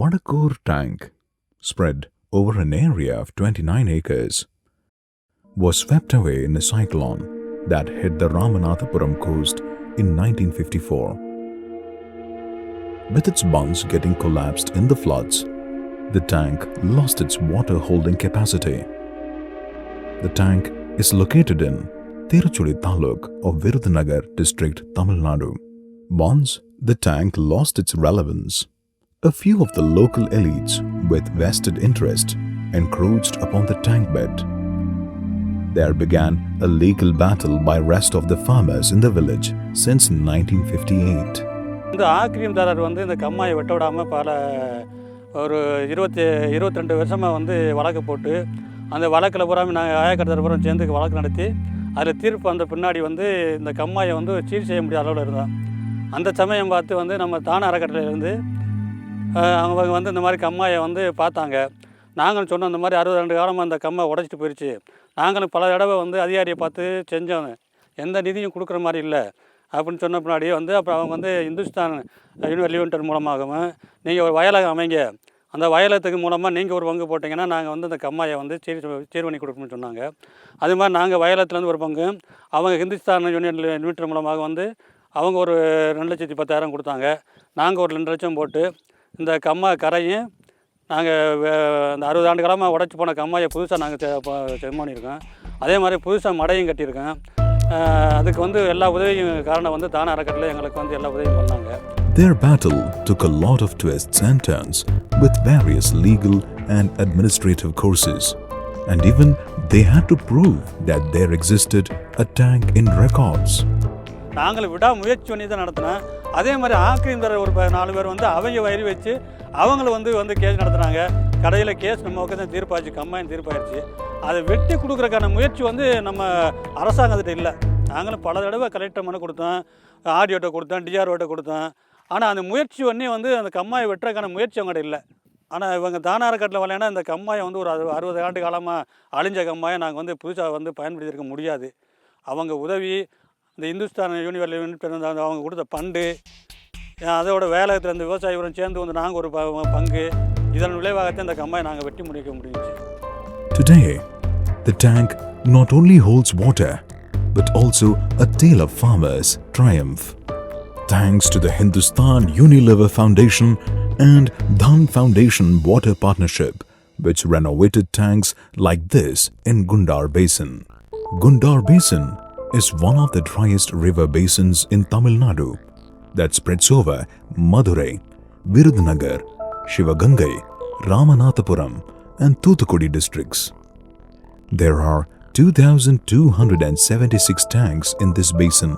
Vadakoor tank, spread over an area of 29 acres, was swept away in a cyclone that hit the Ramanathapuram coast in 1954. With its bunds getting collapsed in the floods, the tank lost its water holding capacity. The tank is located in Tiruchuli taluk of Virudhnagar district, Tamil Nadu. Once the tank lost its relevance, a few of the local elites with vested interest encroached upon the tank bed. There began a legal battle by rest of the farmers in the village since 1958. இந்த ஆக்கிரமிதாரர் இந்த கம்மாயை வெட்ட விடாமல் ஒரு 22 வருஷமாக வழக்கு போட்டு அந்த வழக்கில் பூரா நாங்கள் ஆயக்கடத்தர் பூரா சேர்ந்து வழக்கு நடத்தி அதில் தீர்ப்பு வந்த பின்னாடி இந்த கம்மாயை சீர் செய்ய முடியாத அளவில் இருந்தோம். அந்த சமயம் பார்த்து நம்ம தான அறக்கட்டளையிலேருந்து அவங்க இந்த மாதிரி கம்மாயை பார்த்தாங்க. நாங்களும் சொன்னோம் இந்த மாதிரி 62 காலமாக அந்த கம்மை உடச்சிட்டு போயிடுச்சு. நாங்களும் பல தடவை அதிகாரியை பார்த்து செஞ்சோம், எந்த நிதியும் கொடுக்குற மாதிரி இல்லை அப்படின்னு சொன்ன பின்னாடி அப்புறம் அவங்க இந்துஸ்தான் லிவலிஹுட் மூலமாகவும் நீங்கள் ஒரு வயலகம் அமைங்க, அந்த வயலத்துக்கு மூலமாக நீங்கள் ஒரு பங்கு போட்டிங்கன்னா நாங்கள் அந்த கம்மாயை சீர் பண்ணி கொடுக்கணும்னு சொன்னாங்க. அது மாதிரி நாங்கள் வயலத்துலேருந்து ஒரு பங்கு, அவங்க ஹிந்துஸ்தான் லிமிட்டட் மூலமாக அவங்க ஒரு 2,10,000 கொடுத்தாங்க. நாங்கள் ஒரு 2 லட்சம் போட்டு இந்த கம்மா கரையும் நாங்கள் அந்த 60 ஆண்டு காலமாக உடச்சி போன கம்மாயை புதுசாக நாங்கள் செட் பண்ணியிருக்கோம். அதே மாதிரி புதுசாக மடையும் கட்டியிருக்கோம். அதுக்கு எல்லா உதவியும் காரணம் தான அறக்கட்டளை எங்களுக்கு எல்லா உதவியும் பண்ணாங்க. Their battle took a lot of twists and turns with various legal and administrative courses, and even they had to prove that there existed a tank in records. நாங்கள் முயற்சி பண்ணி தான் நடத்தினோம். அதே மாதிரி ஆக்கிரமிதாரர் ஒரு 4 பேர் அவங்க வயிறு வச்சு அவங்கள கேஸ் நடத்துனாங்க. கடையில் கேஸ் நம்ம பக்கம் தீர்ப்பாச்சு, கம்மாயின் தீர்ப்பாயிடுச்சு. அதை வெட்டி கொடுக்குறக்கான முயற்சி நம்ம அரசாங்கத்திட்ட இல்லை. நாங்களும் பல தடவை கலெக்டர் மனு கொடுத்தோம், ஆர்டிஓட்ட கொடுத்தோம், டிஆர்ஓட்ட கொடுத்தோம். ஆனால் அந்த முயற்சி பண்ணி அந்த கம்மாயை வெட்டுறதுக்கான முயற்சி அவங்கள்ட்ட இல்லை. ஆனால் இவங்க தான அறக்கட்டளை வரலைன்னா இந்த கம்மாயை ஒரு 60 ஆண்டு காலமாக அழிஞ்ச கம்மாயை நாங்கள் புதுசாக பயன்படுத்தியிருக்க முடியாது. அவங்க உதவி, இந்த இந்துஸ்தான் யூனிவர்சிட்டி அவங்க கொடுத்த பண்டு, அதோட வேலையத்தில் இந்த விவசாயிகளும் சேர்ந்து நாங்கள் ஒரு பங்கு, இதன் விளைவாகத்தான் இந்த கம்மாயை நாங்கள் வெட்டி முடிக்க முடிஞ்சிச்சு. Today, the tank not only holds water, but also a tale of farmers' triumph. Thanks to the Hindustan Unilever Foundation and DHAN Foundation Water Partnership, which renovated tanks like this in Gundar Basin. Gundar Basin is one of the driest river basins in Tamil Nadu that spreads over Madurai, Virudhnagar, Shivagangai, Ramanathapuram and Tiruchuli districts. There are 2,276 tanks in this basin,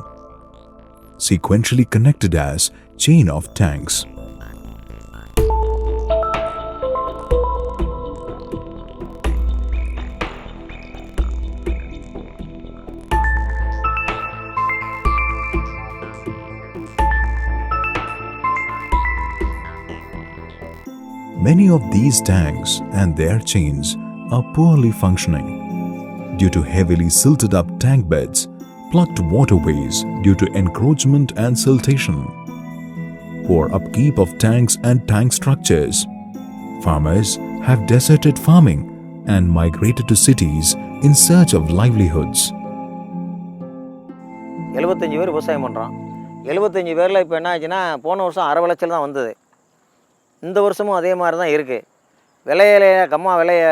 sequentially connected as chain of tanks. Many of these tanks and their chains are poorly functioning due to heavily silted up tank beds, plugged waterways due to encroachment and siltation, poor upkeep of tanks and tank structures. Farmers have deserted farming and migrated to cities in search of livelihoods. 75 பேர் விவசாயம் பண்ணுறோம். 75 பேரில் இப்போ என்ன ஆச்சுன்னா, போன வருஷம் அரை விளைச்சல் தான் வந்தது. இந்த வருஷமும் அதே மாதிரி தான் இருக்குது. கம்மா விலையை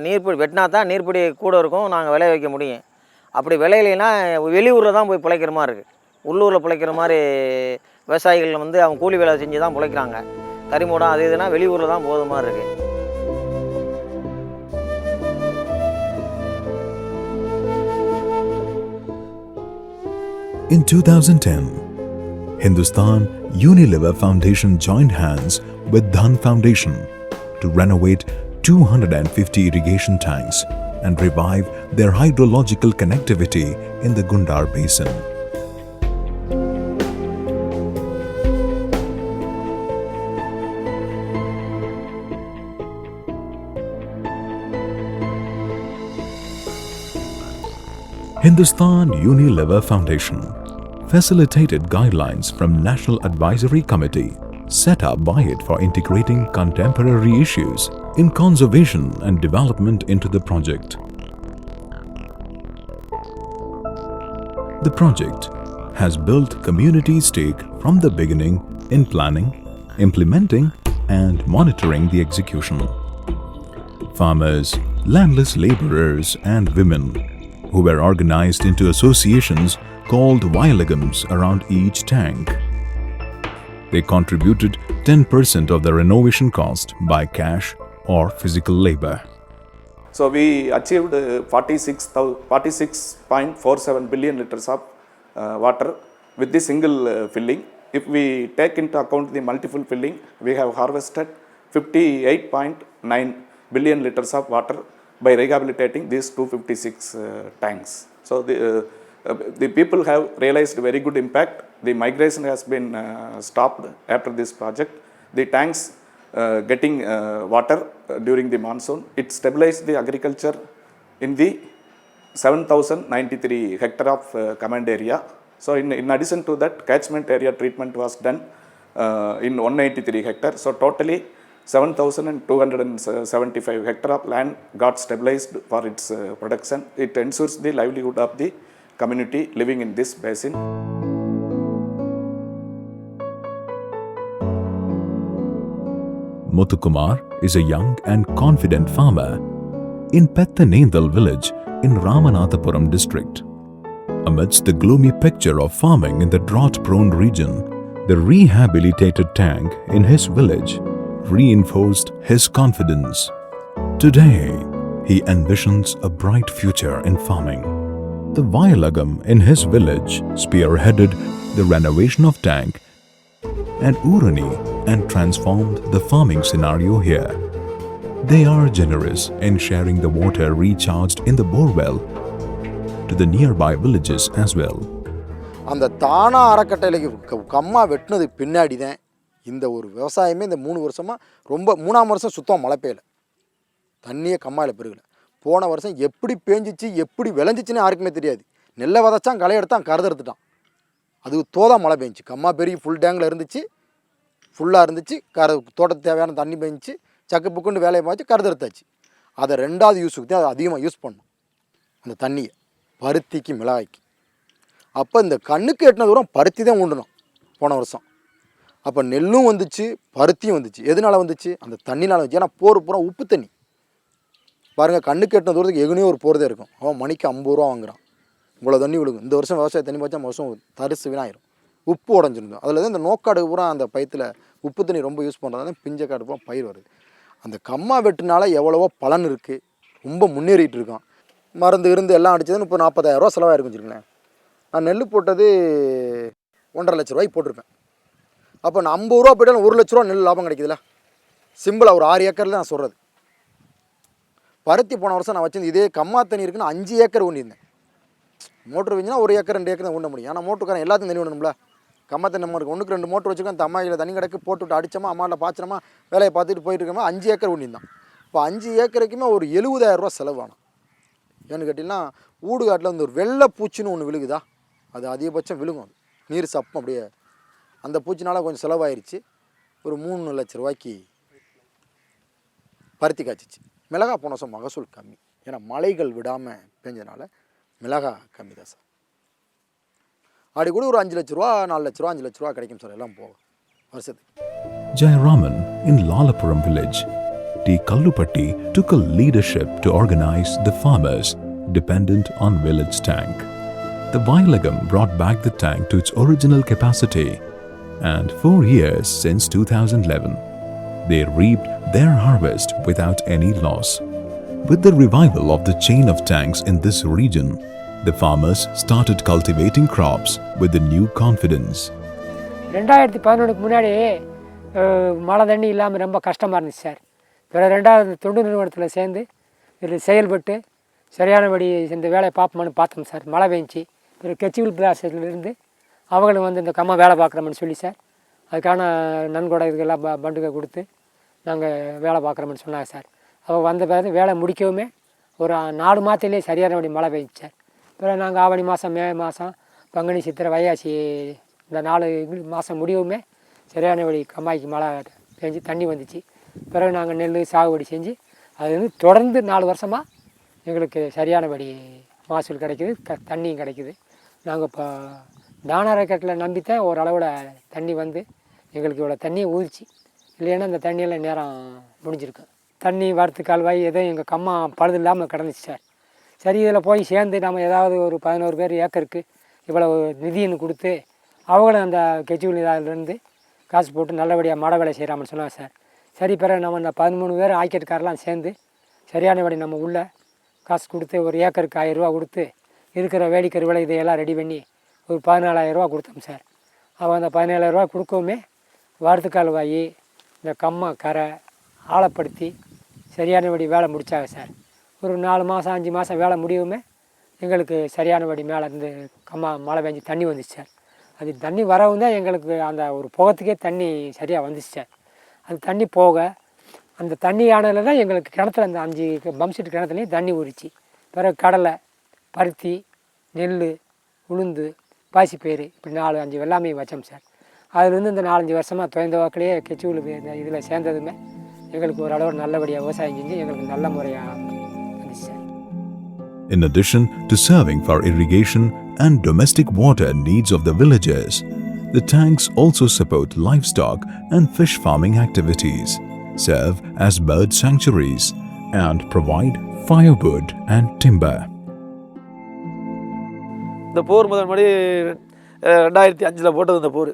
நீர்ப்பிடி வெட்டினா தான் நீர்ப்பிடி கூட இருக்கும், நாங்கள் விளைய வைக்க முடியும். அப்படி விளையிலைன்னா வெளியூரில் தான் போய் பிழைக்கிற மாதிரி இருக்குது. உள்ளூரில் பிழைக்கிற மாதிரி விவசாயிகள் அவங்க கூலி வேலை செஞ்சு தான் பிழைக்கிறாங்க. கரிமூடம் அது இதுனா வெளியூரில் தான் போகிற மாதிரி இருக்குது. In 2010, Hindustan Unilever Foundation joined hands with DHAN Foundation to renovate 250 irrigation tanks and revive their hydrological connectivity in the Gundar Basin. Hindustan Unilever Foundation facilitated guidelines from National Advisory Committee set up by it for integrating contemporary issues in conservation and development into the project. The project has built community stake from the beginning in planning, implementing and monitoring the execution. Farmers, landless laborers and women who were organized into associations called Vilagams around each tank. They contributed 10% of the renovation cost by cash or physical labor. So we achieved 46.47 billion liters of water with the single filling. If we take into account the multiple filling, we have harvested 58.9 billion liters of water by rehabilitating these 256 tanks. So the people have realized very good impact. The migration has been stopped after this project. The tanks getting water during the monsoon. It stabilized the agriculture in the 7,093 hectare of command area. So in addition to that, catchment area treatment was done in 193 hectare. So totally 7,275 hectare of land got stabilized for its production. It ensures the livelihood of the community living in this basin. Muthukumar is a young and confident farmer in Pethanendal village in Ramanathapuram district. Amidst the gloomy picture of farming in the drought-prone region, the rehabilitated tank in his village reinforced his confidence. Today, he envisions a bright future in farming. The Vilagam in his village spearheaded the renovation of tank and Urani and transformed the farming scenario here. They are generous in sharing the water recharged in the borewell to the nearby villages as well. அந்த தானா அறக்கட்டளைக்கு கம்மா வெட்டினது பின்னாடி தான் இந்த ஒரு விவசாயமே இந்த 3 வருஷமாக ரொம்ப 3ஆம் வருஷம் சுத்தம் மழை பெய்யலை, தண்ணியே கம்மாயில் பெருகலை. போன வருஷம் எப்படி பேஞ்சிச்சு எப்படி விளைஞ்சிச்சின்னு யாருக்குமே தெரியாது. நெல்லை விதைச்சான், களை எடுத்தான், கருதெடுத்துட்டான். அதுக்கு தோதா மழை பெஞ்சிச்சு. கம்மா பெருகி ஃபுல் டேங்கில் இருந்துச்சு, ஃபுல்லாக இருந்துச்சு. தோட்டத்துக்கு தேவையான தண்ணி பெஞ்சிச்சு, சக்கு புக்குன்னு வேலையை பார்த்து கருதெடுத்தாச்சு. அதை 2வது யூஸுக்கு தான் அதை அதிகமாக யூஸ் பண்ணணும், அந்த தண்ணியை பருத்திக்கு மிளகாய்க்கு. அப்போ இந்த கண்ணுக்கு எட்டின தூரம் பருத்தி தான் ஊண்டணும் போன வருஷம். அப்போ நெல்லும் வந்துச்சு, பருத்தியும் வந்துச்சு. எதனால வந்துச்சு? அந்த தண்ணினால் வந்துச்சு. ஏன்னா போர் பூரா உப்பு தண்ணி. பாருங்கள், கண்ணுக்கு எட்டின தூரத்துக்கு எங்கனையும் ஒரு போகிறதே இருக்கும். அவன் மணிக்கு 50 ரூபா வாங்குறான். இவ்வளோ தண்ணி விழுகும். இந்த வருஷம் விவசாய தண்ணி பார்த்தா வருஷம் தரிசு வீணாயிரும். உப்பு உடஞ்சிருந்தோம். அதில் தான் இந்த நோக்காடு பூரா அந்த பயித்தில் உப்பு தண்ணி ரொம்ப யூஸ் பண்ணுறது தான் பிஞ்சக்காடு பூரா பயிர் வருது. அந்த கம்மா வெட்டுனால எவ்வளவோ பலன் இருக்குது, ரொம்ப முன்னேறிட்டு இருக்கான். மருந்து இருந்து எல்லாம் அடிச்சதுன்னு இப்போ 40,000 ரூபா செலவாயிருக்கும் வச்சுருக்கேன். நான் நெல் போட்டது 1.5 லட்ச ரூபாய்க்கு போட்டிருப்பேன். அப்போ நான் 50 ரூபா போய்ட்டாலும் 1 லட்ச ரூபா நெல் லாபம் கிடைக்குதுல்ல. சிம்பிளாக ஒரு 6 ஏக்கரில் நான் சொல்கிறது. பருத்தி போன வருஷம் நான் வச்சிருந்து இதே கம்மா தண்ணி இருக்குன்னு 5 ஏக்கர் ஊண்டியிருந்தேன். மோட்ரு வச்சுன்னா 1 ஏக்கர் 2 ஏக்கர் தான் ஊண்ட முடியும். ஆனால் மோட்டருக்காரன் எல்லாத்தையும் தண்ணி விடணும்ல. கம்மா தண்ணி நம்ம இருக்கு 1க்கு 2 மோட்ரு வச்சுக்கோங்க. அந்த அம்மாயில் தண்ணி கிடக்கு போட்டுவிட்டு அடித்தோமா, அம்மாவில் பாய்ச்சனமா, வேலையை பார்த்துட்டு போயிட்டு இருக்கோமா. 5 ஏக்கர் ஊண்டியிருந்தான். இப்போ 5 ஏக்கருக்குமே ஒரு 70,000 ரூபா செலவானோம். ஏன்னு கேட்டிங்கன்னா, ஊடுகாட்டில் வந்து ஒரு வெள்ளை பூச்சின்னு ஒன்று விழுகுதா, அது அதிகபட்சம் விழுகும். அது நீர் சப்பம் அப்படியே. அந்த பூச்சினால கொஞ்சம் செலவாயிருச்சு. ஒரு 3 லட்ச ரூபாய்க்கு பருத்தி காய்ச்சிச்சு. மிளகா போன வருஷம் மகசூல் கம்மி. ஏன்னா மழைகள் விடாமல் பெஞ்சதுனால மிளகா கம்மி தான் சார். அப்படி கூட ஒரு 5 லட்ச ரூபா 4 லட்ச ரூபா 5 லட்ச ரூபா கிடைக்கும் சார் எல்லாம் போகும் வருஷத்துக்கு. Jayaraman in Lalapuram village, T. Kallupatti took a leadership to organize the farmers dependent on village tank. The Vilagam brought back the tank to its original capacity, and 4 years since 2011, they reaped their harvest without any loss. With the revival of the chain of tanks in this region, the farmers started cultivating crops with a new confidence. 2011க்கு முன்னாடி மழை தண்ணி இல்லாமல் ரொம்ப கஷ்டமாக இருந்துச்சு sir. பிறகு 2வது தொண்டு நிறுவனத்தில் சேர்ந்து இதில் செயல்பட்டு சரியானபடி இந்த வேலையை பார்ப்போம்னு பார்த்தோம் சார். மழை பெஞ்சி பிறகு கெச்சிவில் பிளாஸ்லேருந்து அவங்களும் வந்து இந்த கம்மா வேலை பார்க்குறோம்னு சொல்லி சார், அதுக்கான நன்கொடை இதுக்கெல்லாம் பண்டுகை கொடுத்து நாங்கள் வேலை பார்க்குறோம்னு சொன்னாங்க சார். அவங்க வந்த பிறகு வேலை முடிக்கவுமே ஒரு 4 மாதத்துலேயே சரியானபடி மழை பெஞ்சிச்சு சார். பிறகு நாங்கள் ஆவணி மாதம், மே மாதம், பங்குனி, சித்திரை, வைகாசி இந்த 4 மாதம் முடியவுமே சரியானபடி கம்மாய்க்கு மழை பெஞ்சு தண்ணி வந்துச்சு. பிறகு நாங்கள் நெல் சாகுபடி செஞ்சு அது வந்து தொடர்ந்து 4 வருஷமாக எங்களுக்கு சரியானபடி மகசூல் கிடைக்கிது, தண்ணியும் கிடைக்கிது. நாங்கள் இப்போ தான அறக்கட்டளை நம்பித்தான் ஓரளவில் தண்ணி வந்து எங்களுக்கு இவ்வளோ தண்ணியை ஊதிச்சு. இல்லைன்னா இந்த தண்ணியெல்லாம் நேரம் முடிஞ்சிருக்கு. தண்ணி வரத்து கால்வாய் எதுவும் எங்கள் கம்மா பழுது இல்லாமல் கிடந்துச்சு சார். சரி, இதில் போய் சேர்ந்து நம்ம ஏதாவது ஒரு 11 பேர் ஏக்கருக்கு இவ்வளோ நிதின்னு கொடுத்து அவங்களும் அந்த கெச்சுவலி இதிலேருந்து காசு போட்டு நல்லபடியாக மழை வேலை செய்கிறாமன்னு சொன்னாங்க சார். சரி, பிறகு நம்ம இந்த 13 பேர் ஆய்க்கெட்டுக்காரெலாம் சேர்ந்து சரியானபடி நம்ம உள்ள காசு கொடுத்து ஒரு ஏக்கருக்கு 1000 ரூபா கொடுத்து இருக்கிற வேடிக்கை விலை இதையெல்லாம் ரெடி பண்ணி ஒரு 14,000 ரூபா கொடுத்தோம் சார். அவன் அந்த 17,000 ரூபா கொடுக்கவுமே வாரத்துக்கால்வாயி இந்த கம்மா கரை ஆழப்படுத்தி சரியானபடி வேலை முடித்தாங்க சார். ஒரு 4 மாதம் 5 மாதம் வேலை முடியவுமே எங்களுக்கு சரியானபடி மேலே இருந்து கம்மா மழை பெஞ்சு தண்ணி வந்துச்சு சார். அது தண்ணி வரவும் தான் எங்களுக்கு அந்த ஒரு புகத்துக்கே தண்ணி சரியாக வந்துச்சு சார். அது தண்ணி போக அந்த தண்ணி ஆனதில் தான் எங்களுக்கு கிணத்துல அந்த 5 பம்ப் செட் கிணத்துலேயும் தண்ணி ஊறிச்சு. பிறகு கடலை, பருத்தி, நெல், உளுந்து, பாசிப்பயிறு இப்படி 4-5 வெள்ளாமை வச்சோம் சார். அதுலேருந்து இந்த 4-5 வருஷமாக தொய்ந்த வாக்கிலேயே கெச்சுவலி இந்த இதில் சேர்ந்ததுமே எங்களுக்கு ஓரளவு நல்லபடியாக விவசாயம் செஞ்சு எங்களுக்கு நல்ல முறையாக வந்துச்சு sir. In addition to serving for irrigation and domestic water needs of the villagers, the tanks also support livestock and fish farming activities, serve as bird sanctuaries, and provide firewood and timber. இந்த போர் முன்னாடி 2005 போட்டது. இந்த போர்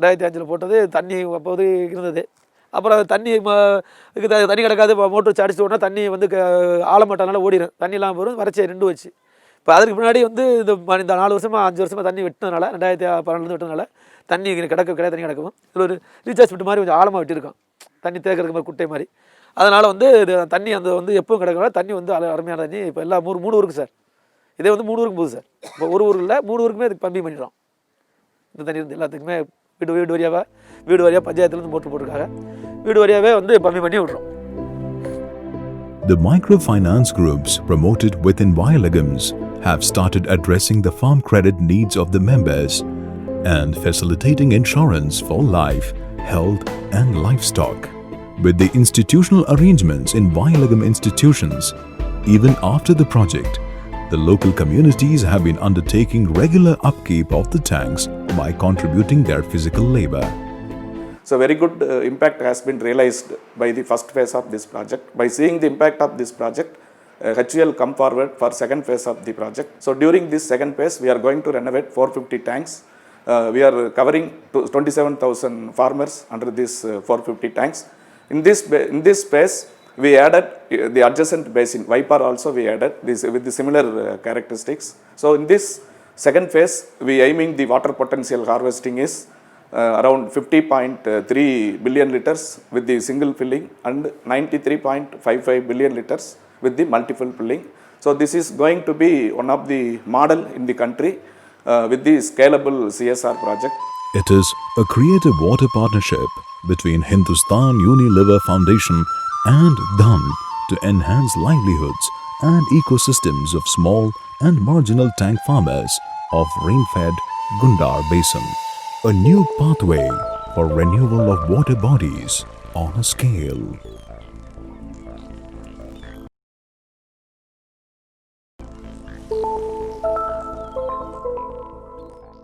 2005 போட்டது. தண்ணி அப்போது இருந்தது. அப்புறம் அது தண்ணி தண்ணி கிடக்காது. மோட்டர் வச்சு அடிச்சு விட்டோம்னா தண்ணி வந்து ஆழமாட்டனால ஓடிடும். தண்ணிலாம் போகும், வறட்சியை நின்று வச்சு. இப்போ அதுக்கு முன்னாடி வந்து இந்த 4 வருஷமாக 5 வருஷமாக தண்ணி வெட்டினதுனால 2012 வெட்டினதுனால தண்ணி கிடையாது, தண்ணி கிடக்கும். இதில் ஒரு ரீசார்ஜ் விட்டு மாதிரி கொஞ்சம் ஆழமாக வெட்டியிருக்கோம், தண்ணி தேக்கிறதுக்கு மாதிரி குட்டை மாதிரி. அதனால் வந்து தண்ணி அந்த வந்து எப்பவும் கிடைக்கிறனால தண்ணி வந்து அருமையான தண்ணி. இப்போ எல்லா 3 ஊருக்கு சார். இதே வந்து 3 ஊருக்கு போகுது சார். இப்போ ஒரு ஊரில் 3 ஊருக்குமே இதுக்கு பம்பி பண்ணிடுறோம். இந்த தண்ணி வந்து எல்லாத்துக்குமே வீடு வழியாக பஞ்சாயத்துலேருந்து மோட்டர் போட்டிருக்காங்க. வீடு வழியாகவே வந்து பம்பி பண்ணி விட்றோம். The microfinance groups promoted within Virudhnagars have started addressing the farm credit needs of the members and facilitating insurance for life, health and livestock. With the institutional arrangements in Virudhnagam institutions, even after the project, the local communities have been undertaking regular upkeep of the tanks by contributing their physical labor. So very good impact has been realized by the first phase of this project. By seeing the impact of this project, HUL come forward for second phase of the project. So during this second phase, we are going to renovate 450 tanks. We are covering 27,000 farmers under these 450 tanks. In this phase, we added the adjacent basin, Vaipar also we added this with the similar characteristics. So in this second phase, we aiming the water potential harvesting is around 50.3 billion liters with the single filling and 93.55 billion liters with the multiple filling. So this is going to be one of the model in the country with the scalable CSR project. It is a creative water partnership between Hindustan Unilever Foundation and DHAN to enhance livelihoods and ecosystems of small and marginal tank farmers of rain-fed Gundar Basin. A new pathway for renewal of water bodies on a scale.